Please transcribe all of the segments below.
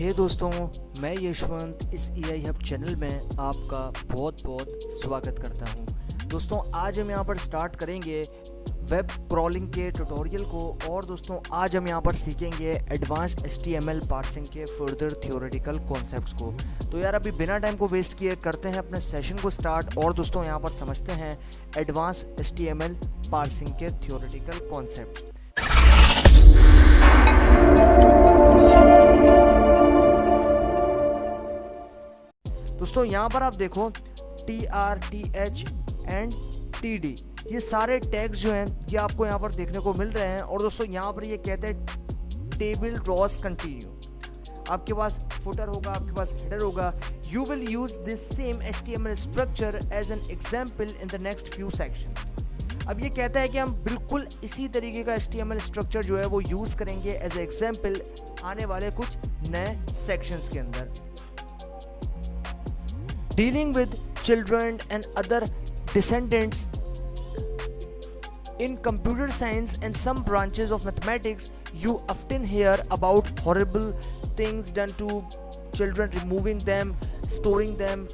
हे दोस्तों, मैं यशवंत इस एआई हब चैनल में आपका बहुत बहुत स्वागत करता हूं। दोस्तों, आज हम यहां पर स्टार्ट करेंगे वेब क्रॉलिंग के ट्यूटोरियल को। और दोस्तों, आज हम यहां पर सीखेंगे एडवांस्ड HTML पार्सिंग के फर्दर थियोरेटिकल कॉन्सेप्ट्स को। तो यार, अभी बिना टाइम को वेस्ट किए करते हैं अपने सेशन को स्टार्ट। और दोस्तों, यहां पर समझते हैं एडवांस्ड HTML पार्सिंग के थियोरेटिकल कॉन्सेप्ट्स। दोस्तों, यहाँ पर आप देखो TR, TH एंड TD, ये सारे टैग्स जो हैं ये आपको यहाँ पर देखने को मिल रहे हैं। और दोस्तों, यहाँ पर ये कहते हैं टेबल ड्रॉज कंटिन्यू। आपके पास फुटर होगा, आपके पास हेडर होगा। You will use this same HTML structure as an example in the next few section. अब ये कहता है कि हम बिल्कुल इसी तरीके का HTML स्ट्रक्चर जो है वो यूज करेंगे एज ए एग्जाम्पल आने वाले कुछ नए सेक्शंस के अंदर। Dealing with children and other descendants in computer science and some branches of mathematics, you often hear about horrible things done to children, removing them, storing them,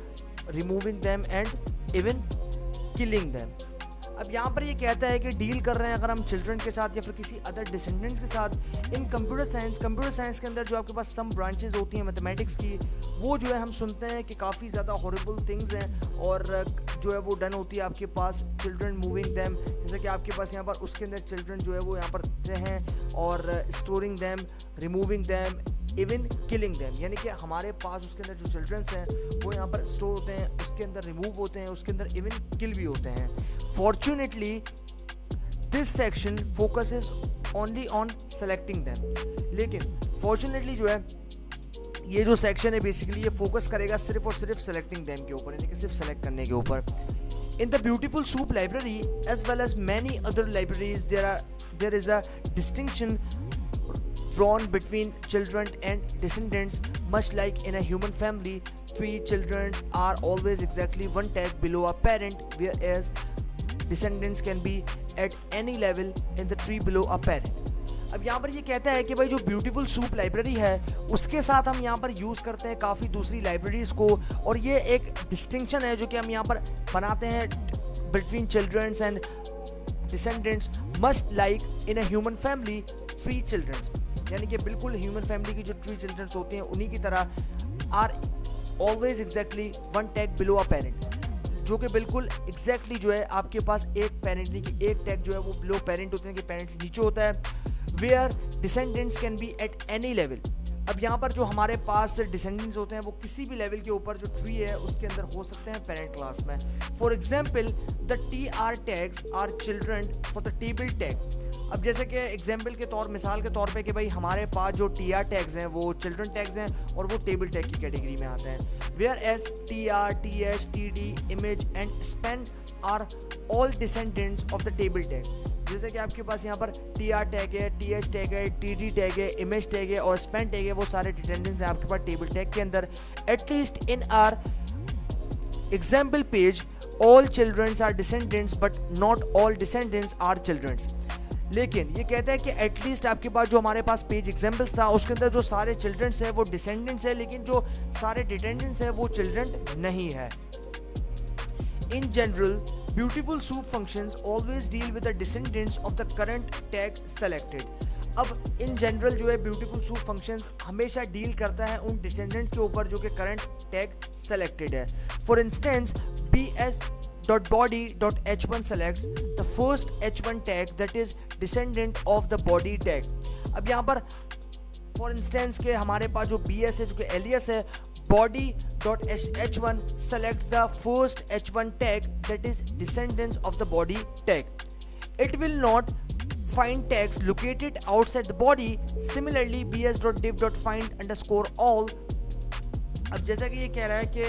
removing them and even killing them. अब यहाँ पर ये कहता है कि deal कर रहे हैं अगर हम चिल्ड्रन के साथ या फिर किसी अदर डिसेंडेंट्स के साथ इन कंप्यूटर साइंस के अंदर जो आपके पास सम ब्रांचेस होती हैं मैथमेटिक्स की, वो जो है हम सुनते हैं कि काफ़ी ज़्यादा हॉरिबल थिंग्स हैं और जो है वो डन होती है आपके पास चिल्ड्रन मूविंग दैम, जैसे कि आपके पास यहाँ पर उसके अंदर चिल्ड्रन जो है वो यहाँ पर हैं और storing them, removing them, even killing them. यानी कि हमारे पास उसके अंदर जो चिल्ड्रंस हैं वो यहाँ पर स्टोर होते हैं, उसके अंदर रिमूव होते हैं, उसके अंदर इवन किल भी होते हैं। Fortunately, this section focuses only on selecting them. लेकिन fortunately जो है ये जो सेक्शन है बेसिकली ये फोकस करेगा सिर्फ और सिर्फ सेलेक्टिंग देम के ऊपर, यानी कि सिर्फ सेलेक्ट करने के ऊपर। In the beautiful soup library as well as many other libraries, there is a distinction drawn between children and descendants. Much like in a human family, three children are always exactly one tag below a parent, whereas descendants can be at any level in the tree below a parent. अब यहाँ पर ये कहता है कि भाई जो beautiful soup library है उसके साथ हम यहाँ पर यूज़ करते हैं काफ़ी दूसरी लाइब्रेरीज़ को, और ये एक डिस्टिंक्शन है जो कि हम यहाँ पर बनाते हैं between childrens and descendants. Must like in a human family three childrens, यानी कि बिल्कुल ह्यूमन फैमिली की जो थ्री चिल्ड्रंस होते हैं उन्हीं की तरह are always exactly one tag below a parent, जो कि बिल्कुल एग्जैक्टली जो है आपके पास एक पेरेंट नहीं कि एक टैग जो है वो बिलो पेरेंट होते हैं कि पेरेंट्स नीचे होता है। Where descendants can be at any level. अब यहाँ पर जो हमारे पास डिसेंडेंट्स होते हैं वो किसी भी लेवल के ऊपर जो ट्री है उसके अंदर हो सकते हैं पेरेंट क्लास में। For example the TR tags are children for the table tag. अब जैसे कि एग्जाम्पल के तौर मिसाल के तौर पे कि भाई हमारे पास जो TR टैग्स हैं वो चिल्ड्रन टैग्स हैं और वो टेबल टैग की कैटेगरी में आते हैं। Where as TR, TH, TD, image and span are all descendants of the table tag. जैसे कि आपके पास यहाँ पर TR टैग है, TH टैग है, TD टैग है, इमेज टैग है और स्पेन टैग है, वो सारे डिसेंडेंट्स हैं आपके पास टेबल टैग के अंदर। At least in our example page all childrens are descendants but not all descendants are childrens. लेकिन ये कहता है कि एटलीस्ट आपके पास जो हमारे पास पेज एग्जाम्पल्स था उसके अंदर जो सारे चिल्ड्रंस हैं वो डिसेंडेंट्स है, लेकिन जो सारे डिसेंडेंट्स हैं वो चिल्ड्रन नहीं है। In general beautiful soup functions always deal with the descendants of the current tag selected. अब इन जनरल जो है ब्यूटीफुल सूप फंक्शंस हमेशा डील करता है उन डिसेंडेंट्स के ऊपर जो कि करंट टैग सेलेक्टेड है। For instance bs.body.h1 selects the first h1 tag that is descendant of the body tag। अब यहाँ पर फॉर इंस्टेंस के हमारे पास जो bs है जो कि एलियस है, body.h1 selects the first h1 tag that is descendants of the body tag. It will not find tags located outside the body. Similarly, bs.div.find_all। अब जैसा कि ये कह रहा है कि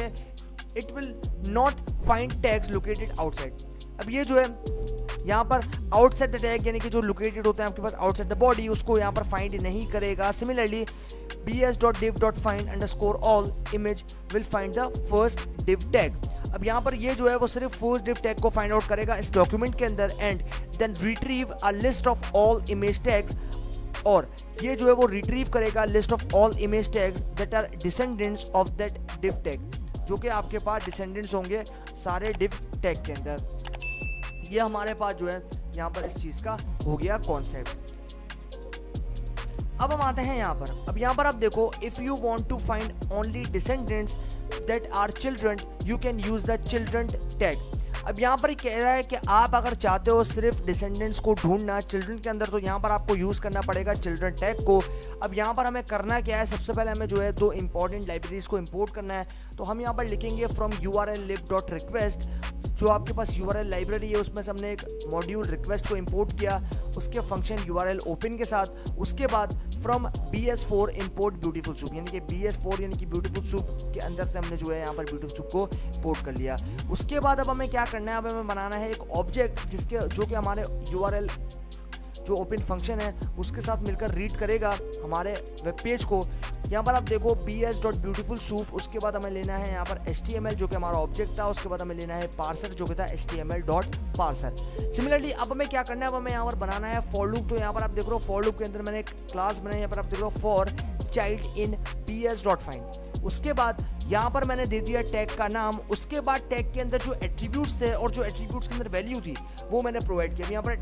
it will not find tags located outside. अब ये जो है यहाँ पर आउटसाइड द टैग यानी कि जो लोकेटेड होता है आपके पास आउटसाइड द बॉडी उसको यहाँ पर फाइंड नहीं करेगा। Similarly bs.div.find_all image will find the first div tag. अब यहाँ पर ये जो है वो सिर्फ फर्स्ट div टैग को फाइंड आउट करेगा इस डॉक्यूमेंट के अंदर and then retrieve a list of all image tags और ये जो है वो रिट्रीव करेगा list of all image tags that are descendants of that div tag, जो कि आपके पास डिसेंडेंट्स होंगे सारे div टैग के अंदर। ये हमारे पास जो है यहाँ पर इस चीज़ का हो गया कॉन्सेप्ट। अब हम आते हैं यहाँ पर। अब यहाँ पर आप देखो, if you want to find only descendants that are children you can use the children tag. अब यहाँ पर कह रहा है कि आप अगर चाहते हो सिर्फ डिसेंडेंट्स को ढूंढना चिल्ड्रन के अंदर, तो यहाँ पर आपको यूज़ करना पड़ेगा चिल्ड्रन टैग को। अब यहाँ पर हमें करना क्या है, सबसे पहले हमें जो है दो इंपॉर्टेंट लाइब्रेरीज को इंपोर्ट करना है। तो हम यहाँ पर लिखेंगे फ्रॉम url-lib.request, जो आपके पास URL लाइब्रेरी है उसमें से हमने एक मॉड्यूल रिक्वेस्ट को इंपोर्ट किया उसके फंक्शन URL ओपन के साथ। उसके बाद from BS4 import beautiful soup, यानी कि BS4 यानी कि ब्यूटीफुल सूप के अंदर से हमने जो है यहाँ पर ब्यूटीफुल सूप को इंपोर्ट कर लिया। उसके बाद अब हमें क्या करना है, अब हमें बनाना है एक ऑब्जेक्ट जिसके जो कि हमारे URL जो ओपन फंक्शन है उसके साथ मिलकर रीड करेगा हमारे वेब पेज को। यहाँ पर आप देखो bs.beautifulsoup, उसके बाद हमें लेना है यहाँ पर HTML जो कि हमारा ऑब्जेक्ट था, उसके बाद हमें लेना है पार्सर जो कि था html.parser। सिमिलरली अब हमें क्या करना है, अब हमें यहाँ पर बनाना है फॉर लूप। तो यहाँ पर आप देख रहे हो फॉर लूप के अंदर मैंने एक क्लास बनाई, यहाँ पर आप देख रहे हो फॉर चाइल्ड इन ps.find। उसके बाद यहाँ पर मैंने दे दिया टैग का नाम। उसके बाद टैग के अंदर जो एट्रीब्यूट्स थे और जो एट्रीब्यूट्स के अंदर वैल्यू थी वो मैंने प्रोवाइड किया। यहाँ पर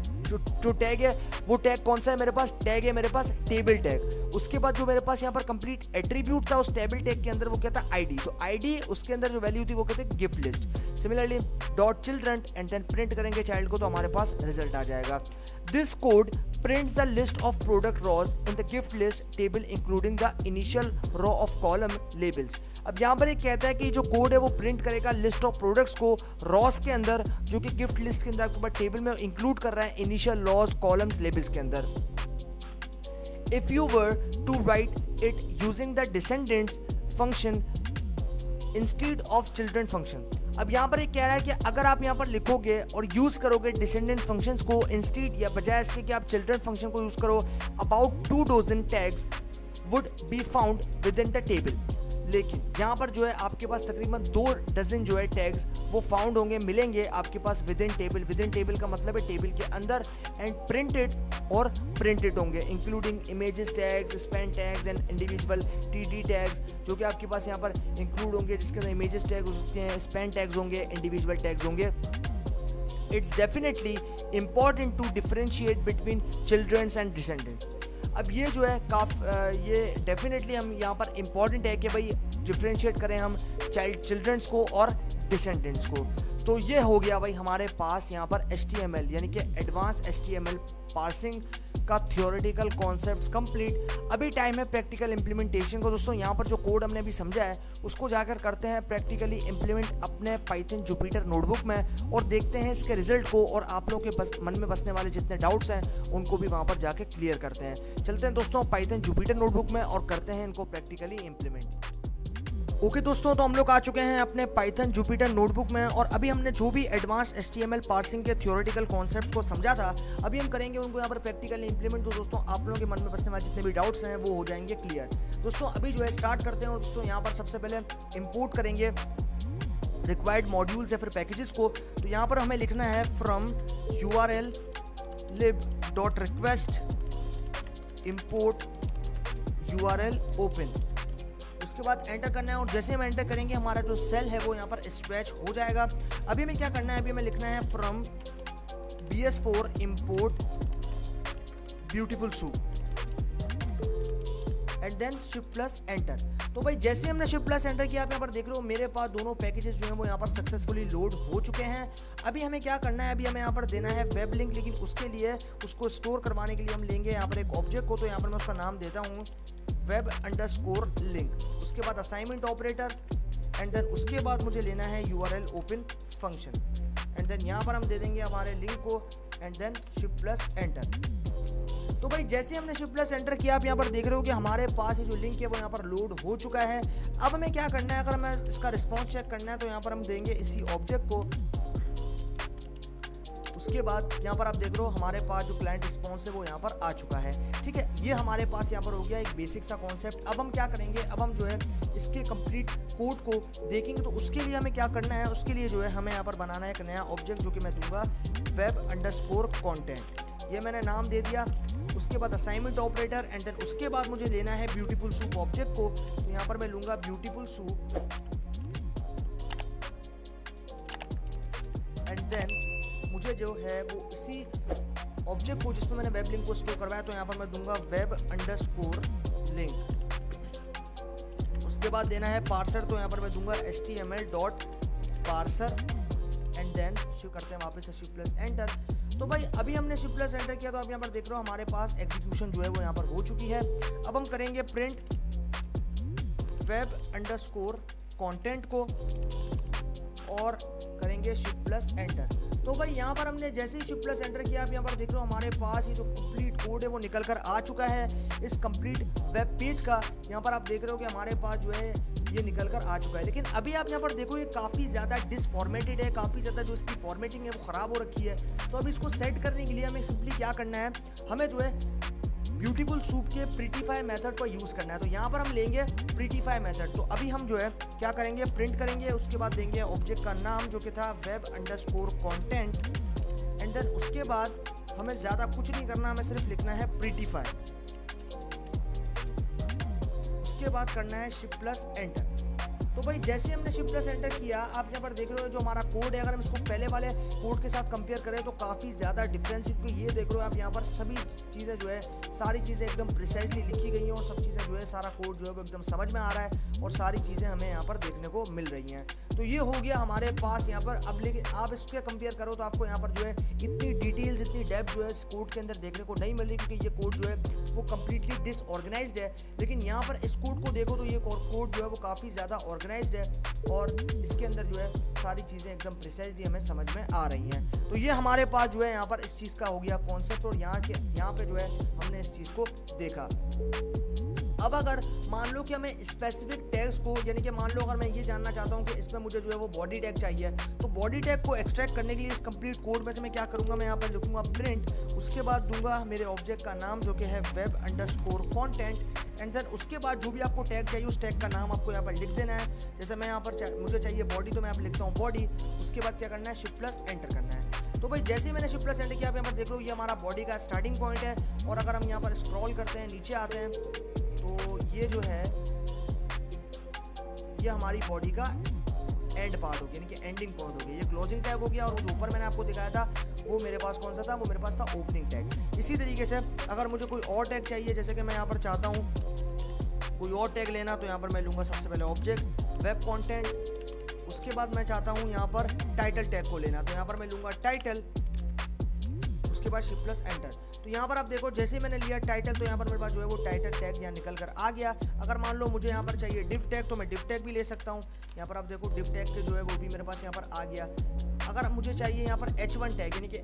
जो टैग है वो टैग कौन सा है मेरे पास, टैग है मेरे पास टेबल टैग। उसके बाद जो मेरे पास यहाँ पर कंप्लीट एट्रीब्यूट था उस टेबल टैग के अंदर वो क्या था, आईडी। तो आईडी उसके अंदर जो वैल्यू थी वो कहते gift list. Similarly dot children and then print करेंगे चाइल्ड को, तो हमारे पास रिजल्ट आ जाएगा। This code prints the list of product rows in the gift list table including the initial row of column labels। अब यहाँ पर एक कहता है कि जो कोड है वो प्रिंट करेगा लिस्ट ऑफ प्रोडक्ट्स को रॉस के अंदर, जो कि गिफ्ट लिस्ट के अंदर आपके पास टेबल में इंक्लूड कर रहा है इनिशियल रॉस कॉलम्स लेबल्स के अंदर। If you were to write it using the descendants function instead of children function। अब यहाँ पर एक कह रहा है कि अगर आप यहाँ पर लिखोगे और यूज़ करोगे डिसेंडेंट फंक्शंस को इंस्टीड या बजाय इसके कि आप चिल्ड्रन फंक्शन को यूज़ करो, about 2 dozen tags would be found within the table. लेकिन यहाँ पर जो है आपके पास तकरीबन 2 डजन जो है टैग्स वो फाउंड होंगे, मिलेंगे आपके पास within table. Within table का मतलब है टेबल के अंदर, एंड प्रिंटेड और प्रिंटेड होंगे including images tags, span tags and individual TD tags, जो कि आपके पास यहाँ पर इंक्लूड होंगे, जिसके अंदर इमेजेस टैग्स उसके स्पैन टैग्स होंगे, इंडिविजुअल टैग्स होंगे। It's definitely important to differentiate between childrens and descendants. अब ये जो है ये डेफिनेटली हम यहाँ पर इम्पॉर्टेंट है कि भाई डिफ्रेंशिएट करें हम चिल्ड्रंस को और डिसेंडेंट्स को। तो ये हो गया भाई हमारे पास यहाँ पर HTML यानी कि एडवांस HTML पार्सिंग का थियोरेटिकल कॉन्सेप्ट्स कंप्लीट। अभी टाइम है प्रैक्टिकल इम्प्लीमेंटेशन को। दोस्तों यहाँ पर जो कोड हमने अभी समझा है उसको जाकर करते हैं प्रैक्टिकली इम्प्लीमेंट अपने पाइथन जुपिटर नोटबुक में और देखते हैं इसके रिजल्ट को, और आप लोगों के मन में बसने वाले जितने डाउट्स हैं उनको भी वहाँ पर जाकर क्लियर करते हैं। चलते हैं दोस्तों पाइथन जुपिटर नोटबुक में और करते हैं इनको प्रैक्टिकली इम्प्लीमेंट। ओके दोस्तों, तो हम लोग आ चुके हैं अपने पाइथन जुपिटर नोटबुक में, और अभी हमने जो भी एडवांस HTML पार्सिंग के थियोरेटिकल कॉन्सेप्ट्स को समझा था अभी हम करेंगे उनको यहाँ पर प्रैक्टिकली इंप्लीमेंट। तो दोस्तों आप लोगों के मन में बसने वाले जितने भी डाउट्स हैं वो हो जाएंगे क्लियर। दोस्तों अभी जो है स्टार्ट करते हैं, और दोस्तों यहाँ पर सबसे पहले इंपोर्ट करेंगे रिक्वायर्ड मॉड्यूल्स या फिर पैकेजेस को। तो यहाँ पर हमें लिखना है from url-lib.request import url open। उसके बाद एंटर करना है, और जैसे हम एंटर करेंगे हमारा जो सेल है वो यहाँ पर स्ट्रेच हो जाएगा। अभी हमें क्या करना है, अभी हमें लिखना है from BS4 import beautiful soup and then shift plus enter. तो भाई जैसे हमने शिफ्ट प्लस एंटर किया, आप यहाँ पर देख रहे हो मेरे पास दोनों पैकेजेस जो हैं वो यहाँ पर सक्सेसफुली लोड हो चुके हैं। अभी हमें क्या करना है, अभी हमें यहाँ पर देना है वेब लिंक, लेकिन उसके लिए उसको स्टोर करवाने के लिए हम लेंगे यहाँ पर एक ऑब्जेक्ट को। तो यहाँ पर मैं उसका नाम देता हूँ web_link। उसके बाद असाइनमेंट ऑपरेटर, एंड देन उसके बाद मुझे लेना है URL open function, and then यहाँ पर हम दे देंगे हमारे लिंक को, and then shift plus enter. तो भाई जैसे हमने शिफ्ट प्लस एंटर किया, आप यहाँ पर देख रहे हो कि हमारे पास ये जो लिंक है वो यहाँ पर लोड हो चुका है। अब हमें क्या करना है, अगर हमें इसका रिस्पॉन्स चेक करना है तो यहाँ पर हम देंगे इसी ऑब्जेक्ट को। उसके बाद यहाँ पर आप देख रहे हो हमारे पास जो क्लाइंट रिस्पॉन्स है वो यहाँ पर आ चुका है। ठीक है, ये हमारे पास यहाँ पर हो गया एक बेसिक सा कॉन्सेप्ट। अब हम क्या करेंगे, अब हम जो है इसके कंप्लीट कोड को देखेंगे। तो उसके लिए हमें क्या करना है, उसके लिए जो है हमें यहाँ पर बनाना है एक नया ऑब्जेक्ट जो कि मैं दूंगा web_content। ये मैंने नाम दे दिया। उसके उसके बाद असाइनमेंट ऑपरेटर एंड देन उसके बाद मुझे लेना है ब्यूटीफुल सूप ऑब्जेक्ट को। तो यहाँ पर मैं लूँगा ब्यूटीफुल सूप एंड देन मुझे जो है वो इसी ऑब्जेक्ट को जिसमें मैंने वेब लिंक को स्टोर करवाया, तो यहाँ पर मैं दूंगा वेब अंडरस्कोर लिंक। उसके बाद देना है पार्सर, तो यहाँ पर मैं दूंगा html.parser एंड देन शिफ्ट करते हैं वापस से शिफ्ट प्लस एंटर। तो भाई अभी हमने शिफ्ट प्लस एंटर किया, तो आप यहाँ पर देख रहे हो हमारे पास एग्जीक्यूशन जो है वो यहाँ पर हो चुकी है। अब हम करेंगे प्रिंट वेब अंडरस्कोर कंटेंट को और करेंगे शिफ्ट प्लस एंटर। तो भाई यहाँ पर हमने जैसे ही शिफ्ट प्लस एंटर किया, आप यहाँ पर देख रहे हो हमारे पास ये जो कंप्लीट कोड है वो निकल कर आ चुका है इस कंप्लीट वेब पेज का। यहाँ पर आप देख रहे हो कि हमारे पास जो है ये निकल कर आ चुका है। लेकिन अभी आप यहाँ पर देखो ये काफ़ी ज़्यादा डिसफॉर्मेटेड है, काफ़ी ज़्यादा जो इसकी फॉर्मेटिंग है वो ख़राब हो रखी है। तो अभी इसको सेट करने के लिए हमें सिंपली क्या करना है, हमें जो है ब्यूटीफुल सूप के प्रीटीफाई मेथड को यूज़ करना है। तो यहाँ पर हम लेंगे प्रीटीफाई मेथड। तो अभी हम जो है क्या करेंगे, प्रिंट करेंगे, उसके बाद देंगे ऑब्जेक्ट का नाम जो कि था web underscore content and then उसके बाद हमें ज़्यादा कुछ नहीं करना, हमें सिर्फ लिखना है प्रीटीफाई। उसके बाद करना है शिफ्ट प्लस एंटर। तो भाई जैसे हमने शिफ्ट प्लस एंटर किया, आप यहाँ पर देख रहे हो जो हमारा कोड है, अगर हम इसको पहले वाले कोड के साथ कंपेयर करें तो काफ़ी ज़्यादा डिफरेंस, क्योंकि ये देख रहे हो आप यहाँ पर सभी चीज़ें जो है सारी चीज़ें एकदम प्रिसाइजली लिखी गई हैं और सब चीज़ें जो है सारा कोड जो है वो एकदम समझ में आ रहा है और सारी चीज़ें हमें यहाँ पर देखने को मिल रही हैं। तो ये हो गया हमारे पास यहाँ पर। अब लेकिन आप इसके कंपेयर करो तो आपको यहाँ पर जो है इतनी डिटेल्स, इतनी डेप्थ जो है इस कोड के अंदर देखने को नहीं मिल रही, क्योंकि ये कोड जो है वो कम्प्लीटली डिसऑर्गेनाइज्ड है। लेकिन यहाँ पर इस कोड को देखो तो ये कोड जो है वो काफ़ी ज़्यादा ऑर्गेनाइज्ड है और इसके अंदर जो है सारी चीज़ें एकदम प्रिसाइजली हमें समझ में आ रही हैं। तो ये हमारे पास जो है यहाँ पर इस चीज़ का हो गया कॉन्सेप्ट और यहाँ पे जो है हमने इस चीज़ को देखा। अब अगर मान लो कि हमें स्पेसिफिक टैग्स को, यानी कि मान लो अगर मैं ये जानना चाहता हूँ कि इसमें मुझे जो है वो बॉडी टैग चाहिए, तो बॉडी टैग को एक्सट्रैक्ट करने के लिए इस कंप्लीट कोड में से मैं क्या करूँगा, मैं यहाँ पर लिखूँगा प्रिंट, उसके बाद दूंगा मेरे ऑब्जेक्ट का नाम जो कि है web underscore content and then उसके बाद जो भी आपको टैग चाहिए उस टैग का नाम आपको यहाँ पर लिख देना है। जैसे मैं यहाँ पर मुझे चाहिए बॉडी, तो मैं यहाँ पर लिखता हूँ बॉडी। उसके बाद क्या करना है, शिफ्ट प्लस एंटर करना है। तो भाई जैसे ही मैंने शिफ्ट प्लस एंटर किया, आप यहाँ पर देख लो ये हमारा बॉडी का स्टार्टिंग पॉइंट है और अगर हम यहाँ पर स्क्रॉल करते हैं, नीचे आते हैं, तो ये जो है ये हमारी बॉडी का एंड पार्ट हो गया, यानी कि एंडिंग पॉइंट हो गया। ये क्लोजिंग टैग हो गया और जो ऊपर मैंने आपको दिखाया था वो मेरे पास कौन सा था, वो मेरे पास था ओपनिंग टैग। इसी तरीके से अगर मुझे कोई और टैग चाहिए, जैसे कि मैं यहाँ पर चाहता हूँ कोई और टैग लेना, तो यहाँ पर मैं लूँगा सबसे पहले ऑब्जेक्ट वेब कंटेंट। उसके बाद मैं चाहता हूँ यहाँ पर टाइटल टैग को लेना, तो यहाँ पर मैं लूँगा टाइटल। उसके बाद शिफ्ट प्लस एंटर। तो यहाँ पर आप देखो जैसे मैंने लिया टाइटल, तो यहाँ पर मेरे पास जो है वो टाइटल टैग यहाँ निकल कर आ गया। अगर मान लो मुझे यहाँ पर चाहिए डिव टैग, तो मैं डिव टैग भी ले सकता हूँ। यहाँ पर आप देखो डिव टैग के जो है वो भी मेरे पास यहाँ पर आ गया। अगर मुझे चाहिए यहाँ पर H1 टैग यानी कि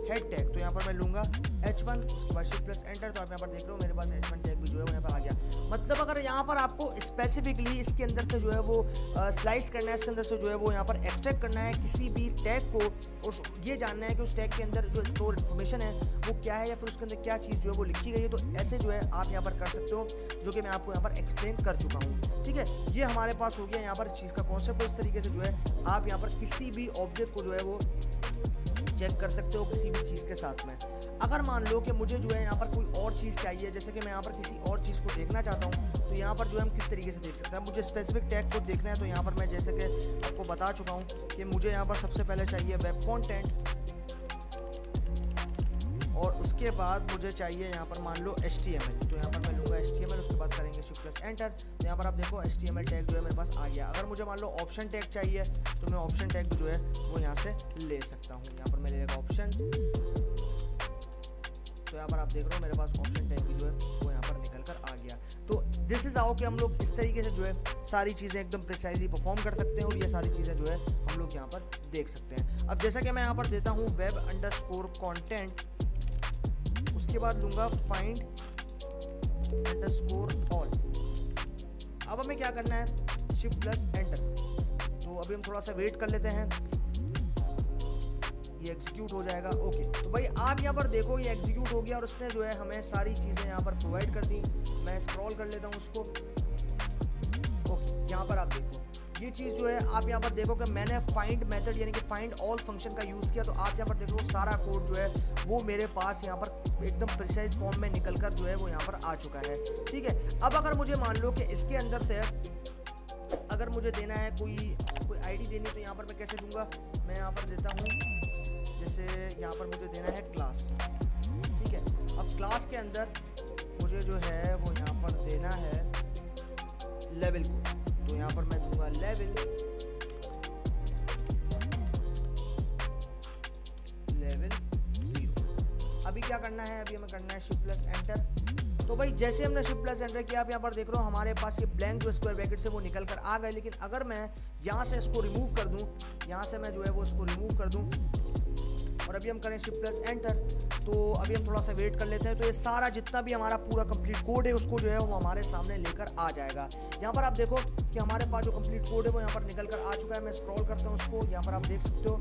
हेड टैग, तो यहाँ पर मैं लूँगा H1। उसके बाद शिफ्ट प्लस एंटर। तो आप यहाँ पर देख रहे हो मेरे पास H1 टैग भी जो है वो यहाँ पर आ गया। मतलब अगर यहाँ पर आपको स्पेसिफिकली इसके अंदर से जो है वो स्लाइस करना है, इसके अंदर से जो है वो यहाँ पर एक्सट्रैक्ट करना है किसी भी टैग को और ये जानना है कि उस टैग के अंदर जो स्टोर इन्फॉर्मेशन है वो क्या है या फिर उसके अंदर क्या चीज़ जो है वो लिखी गई है, तो ऐसे जो है आप यहाँ पर कर सकते हो, जो कि मैं आपको यहाँ पर एक्सप्लेन कर चुका हूँ। ठीक है, ये हमारे पास हो गया यहाँ पर इस चीज़ का कॉन्सेप्ट। इस तरीके से जो है आप यहाँ पर किसी भी ऑब्जेक्ट को जो है वो चेक कर सकते हो किसी भी चीज़ के साथ में। अगर मान लो कि मुझे जो है यहाँ पर कोई और चीज़ चाहिए, जैसे कि मैं यहाँ पर किसी और चीज़ को देखना चाहता हूँ, तो यहाँ पर जो है हम किस तरीके से देख सकते हैं। मुझे स्पेसिफिक टैग को देखना है, तो यहाँ पर मैं जैसे कि आपको बता चुका हूँ कि मुझे यहाँ पर सबसे पहले चाहिए वेब कंटेंट और उसके बाद मुझे चाहिए यहाँ पर मान लो HTML, तो यहाँ पर मैं लूँगा HTML। उसके बाद करेंगे शिफ्ट प्लस एंटर। तो यहाँ पर आप देखो HTML टैग जो है मेरे पास आ गया। अगर मुझे मान लो ऑप्शन टैग चाहिए, तो मैं ऑप्शन टैग जो है वो यहाँ से ले सकता हूँ। यहाँ पर मैं ले लेगा ऑप्शन। तो यहाँ पर आप देख रहे हो मेरे पास ऑप्शन टैग भी जो है वो यहाँ पर निकल कर आ गया। तो दिस इज हाउ कि हम लोग इस तरीके से जो है सारी चीज़ें एकदम प्रिसाइजली परफॉर्म कर सकते हैं और ये सारी चीज़ें जो है हम लोग यहाँ पर देख सकते हैं। अब जैसा कि मैं यहाँ पर देता हूँ वेब अंडरस्कोर कंटेंट, उसके बाद लूँगा फाइंड अंडरस्कोर ऑल। अब हमें क्या करना है, शिफ्ट प्लस एंटर। तो अभी हम थोड़ा सा वेट कर लेते हैं, ये एग्जीक्यूट हो जाएगा। ओके, तो भाई आप यहाँ पर देखो ये एग्जीक्यूट हो गया और उसने जो है हमें सारी चीज़ें यहाँ पर प्रोवाइड कर दी। मैं स्क्रॉल कर लेता हूँ उसको। ओके, यहाँ पर आप देखो ये चीज़ जो है, आप यहाँ पर देखो कि मैंने फाइंड मेथड यानी कि फाइंड ऑल फंक्शन का यूज़ किया, तो आप यहाँ पर देखो सारा कोड जो है वो मेरे पास यहाँ पर एकदम प्रिसाइज फॉर्म में निकल कर जो है वो यहाँ पर आ चुका है। ठीक है, अब अगर मुझे मान लो कि इसके अंदर से अगर मुझे देना है कोई आईडी देनी, तो यहाँ पर मैं कैसे दूंगा, मैं यहाँ पर देता हूँ, जैसे यहाँ पर मुझे देना है क्लास। ठीक है, अब क्लास के अंदर मुझे जो है वो यहाँ पर देना है लेवल को, तो यहाँ पर मैं दूंगा लेवल 0। अभी क्या करना है, अभी हमें करना है शिफ्ट प्लस एंटर। तो भाई जैसे हमने शिफ्ट प्लस एंटर किया, आप यहाँ पर देख रहे हो हमारे पास ये ब्लैंक जो स्क्वायर ब्रैकेट से वो निकल कर आ गए। लेकिन अगर मैं यहाँ से इसको रिमूव कर दूँ, यहाँ से मैं जो है वो इसको रिमूव कर दूँ और अभी हम करें शिफ्ट प्लस एंटर, तो अभी हम थोड़ा सा वेट कर लेते हैं। तो ये सारा जितना भी हमारा पूरा कंप्लीट कोड है उसको जो है वो हमारे सामने लेकर आ जाएगा। यहाँ पर आप देखो कि हमारे पास जो कंप्लीट कोड है वो यहाँ पर निकल कर आ चुका है। मैं स्क्रॉल करता हूँ उसको, यहाँ पर आप देख सकते हो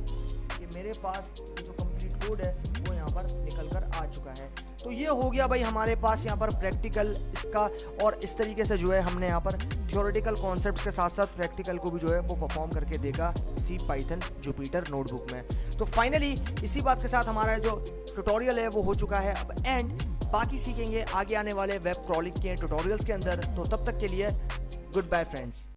कि मेरे पास जो कंप्लीट कोड है वो यहाँ पर निकल कर आ चुका है। तो ये हो गया भाई हमारे पास यहाँ पर प्रैक्टिकल इसका, और इस तरीके से जो है हमने यहाँ पर थ्योरेटिकल कॉन्सेप्ट्स के साथ साथ प्रैक्टिकल को भी जो है वो परफॉर्म करके देखा सी पाइथन जुपिटर नोटबुक में। तो फाइनली इसी बात के साथ हमारा जो ट्यूटोरियल है वो हो चुका है अब एंड। बाकी सीखेंगे आगे आने वाले वेब क्रॉलिंग के ट्यूटोरियल्स के अंदर। तो तब तक के लिए गुड बाय फ्रेंड्स।